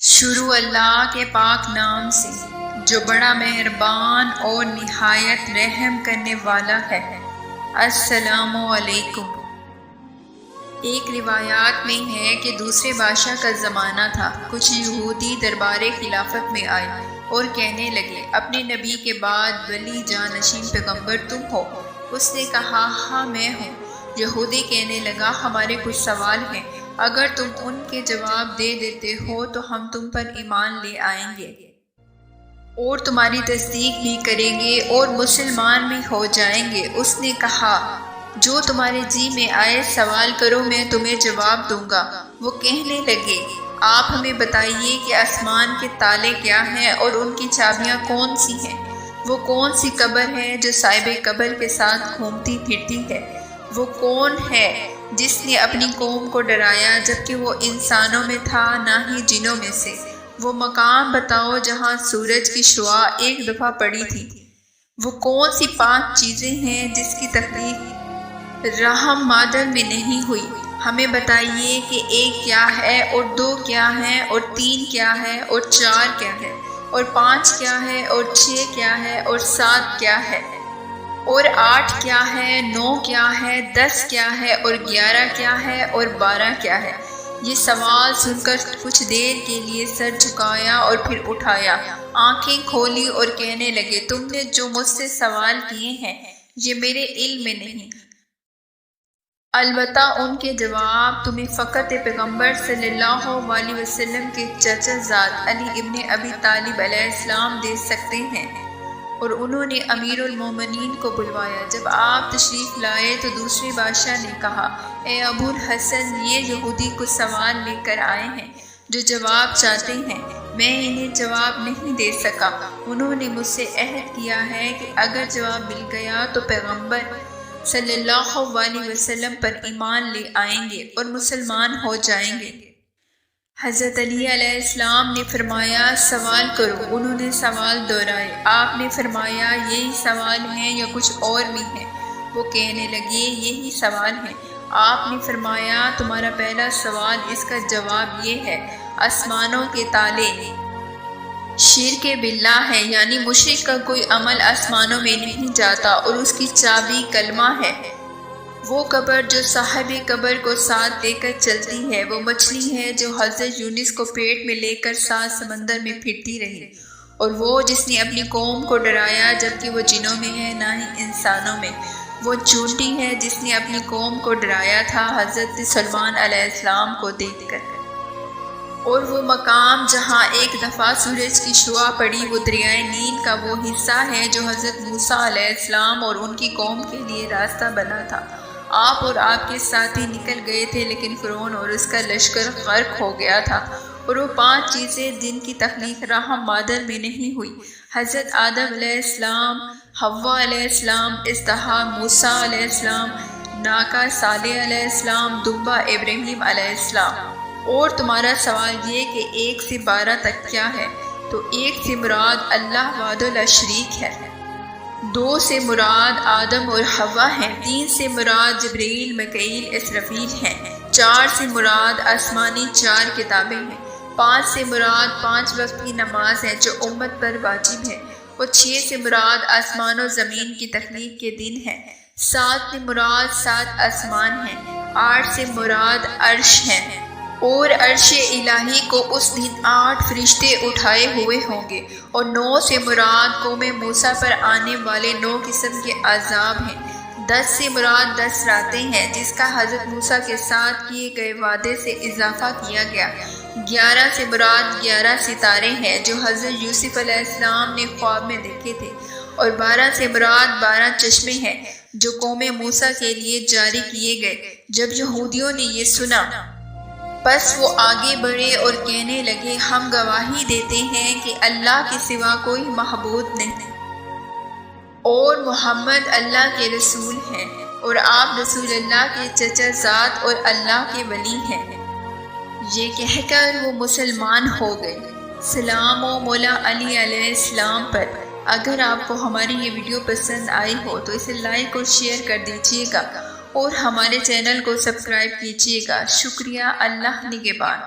شروع اللہ کے پاک نام سے جو بڑا مہربان اور نہایت رحم کرنے والا ہے۔ السلام علیکم۔ ایک روایات میں ہے کہ دوسرے بادشاہ کا زمانہ تھا۔ کچھ یہودی دربار خلافت میں آئے اور کہنے لگے، اپنے نبی کے بعد ولی جانشین پیغمبر تم ہو؟ اس نے کہا، ہاں میں ہوں۔ یہودی کہنے لگا، ہمارے کچھ سوال ہیں، اگر تم ان کے جواب دے دیتے ہو تو ہم تم پر ایمان لے آئیں گے اور تمہاری تصدیق بھی کریں گے اور مسلمان بھی ہو جائیں گے۔ اس نے کہا، جو تمہارے جی میں آئے سوال کرو، میں تمہیں جواب دوں گا۔ وہ کہنے لگے، آپ ہمیں بتائیے کہ آسمان کے تالے کیا ہیں اور ان کی چابیاں کون سی ہیں؟ وہ کون سی قبر ہے جو صاحب قبر کے ساتھ گھومتی پھرتی ہے؟ وہ کون ہے جس نے اپنی قوم کو ڈرایا جبکہ وہ انسانوں میں تھا نہ ہی جنوں میں سے؟ وہ مقام بتاؤ جہاں سورج کی شعاع ایک دفعہ پڑی تھی۔ وہ کون سی 5 چیزیں ہیں جس کی تخلیق رحم مادر میں نہیں ہوئی؟ ہمیں بتائیے کہ 1 کیا ہے اور 2 کیا ہے اور 3 کیا ہے اور 4 کیا ہے اور 5 کیا ہے اور 6 کیا ہے اور 7 کیا ہے اور 8 کیا ہے، 9 کیا ہے، 10 کیا ہے اور 11 کیا ہے اور 12 کیا ہے؟ یہ سوال سن کر کچھ دیر کے لیے سر جھکایا اور پھر اٹھایا، آنکھیں کھولی اور کہنے لگے، تم نے جو مجھ سے سوال کیے ہیں یہ میرے علم میں نہیں۔ البتہ ان کے جواب تمہیں فقط پیغمبر صلی اللہ علیہ وسلم کے چچا زاد علی ابن ابی طالب علیہ السلام دے سکتے ہیں۔ اور انہوں نے امیر المومنین کو بلوایا۔ جب آپ تشریف لائے تو دوسرے بادشاہ نے کہا، اے ابو الحسن، یہ یہودی کچھ سوال لے کر آئے ہیں جو جواب چاہتے ہیں، میں انہیں جواب نہیں دے سکا۔ انہوں نے مجھ سے عہد کیا ہے کہ اگر جواب مل گیا تو پیغمبر صلی اللہ علیہ وسلم پر ایمان لے آئیں گے اور مسلمان ہو جائیں گے۔ حضرت علی علیہ السلام نے فرمایا، سوال کرو۔ انہوں نے سوال دہرائے۔ آپ نے فرمایا، یہی سوال ہیں یا کچھ اور بھی ہیں؟ وہ کہنے لگے، یہی سوال ہیں۔ آپ نے فرمایا، تمہارا پہلا سوال، اس کا جواب یہ ہے، آسمانوں کے تالے شرک باللہ ہے، یعنی مشرک کا کوئی عمل آسمانوں میں نہیں جاتا اور اس کی چابی کلمہ ہے۔ وہ قبر جو صاحب قبر کو ساتھ لے کر چلتی ہے، وہ مچھلی ہے جو حضرت یونس کو پیٹ میں لے کر 7 سمندر میں پھرتی رہی، اور وہ جس نے اپنی قوم کو ڈرایا جبکہ وہ جنوں میں ہے نہ ہی انسانوں میں۔ وہ چونٹی ہے جس نے اپنی قوم کو ڈرایا تھا حضرت سلیمان علیہ السلام کو دیکھ کر۔ اور وہ مقام جہاں ایک دفعہ سورج کی شعاع پڑی، وہ دریائے نیل کا وہ حصہ ہے جو حضرت موسیٰ علیہ السلام اور ان کی قوم کے لیے راستہ بنا تھا۔ آپ اور آپ کے ساتھی نکل گئے تھے لیکن فرعون اور اس کا لشکر غرق ہو گیا تھا۔ اور وہ 5 چیزیں جن کی تخلیق رحم مادر میں نہیں ہوئی، حضرت آدم علیہ السلام، حوا علیہ السلام، اژدہا موسیٰ علیہ السلام، ناقہ صالح علیہ السلام، دمبا ابراہیم علیہ السلام۔ اور تمہارا سوال یہ کہ 1 سے 12 تک کیا ہے؟ تو 1 سے مراد اللہ وحدہ لا شریک ہے، 2 سے مراد آدم اور حوا ہیں، 3 سے مراد جبرائیل، میکائیل، اسرافیل ہیں، 4 سے مراد آسمانی 4 کتابیں ہیں، 5 سے مراد 5 وقت کی نماز ہے جو امت پر واجب ہے، اور 6 سے مراد آسمان و زمین کی تخلیق کے دن ہے، 7 سے مراد 7 آسمان ہیں، 8 سے مراد عرش ہیں، اور عرش الہی کو اس دن 8 فرشتے اٹھائے ہوئے ہوں گے، اور 9 سے مراد قوم موسیٰ پر آنے والے 9 قسم کے عذاب ہیں، 10 سے مراد 10 راتیں ہیں جس کا حضرت موسیٰ کے ساتھ کیے گئے وعدے سے اضافہ کیا گیا، 11 سے مراد 11 ستارے ہیں جو حضرت یوسف علیہ السلام نے خواب میں دیکھے تھے، اور 12 سے مراد 12 چشمے ہیں جو قوم موسیٰ کے لیے جاری کیے گئے۔ جب یہودیوں نے یہ سنا بس وہ آگے بڑھے اور کہنے لگے، ہم گواہی دیتے ہیں کہ اللہ کے سوا کوئی معبود نہیں اور محمد اللہ کے رسول ہیں، اور آپ رسول اللہ کے چچا زاد اور اللہ کے ولی ہیں۔ یہ کہہ کر وہ مسلمان ہو گئے۔ سلام و مولا علی علیہ السلام پر۔ اگر آپ کو ہماری یہ ویڈیو پسند آئی ہو تو اسے لائک اور شیئر کر دیجیے گا اور ہمارے چینل کو سبسکرائب کیجیے گا۔ شکریہ۔ اللہ نگہبان۔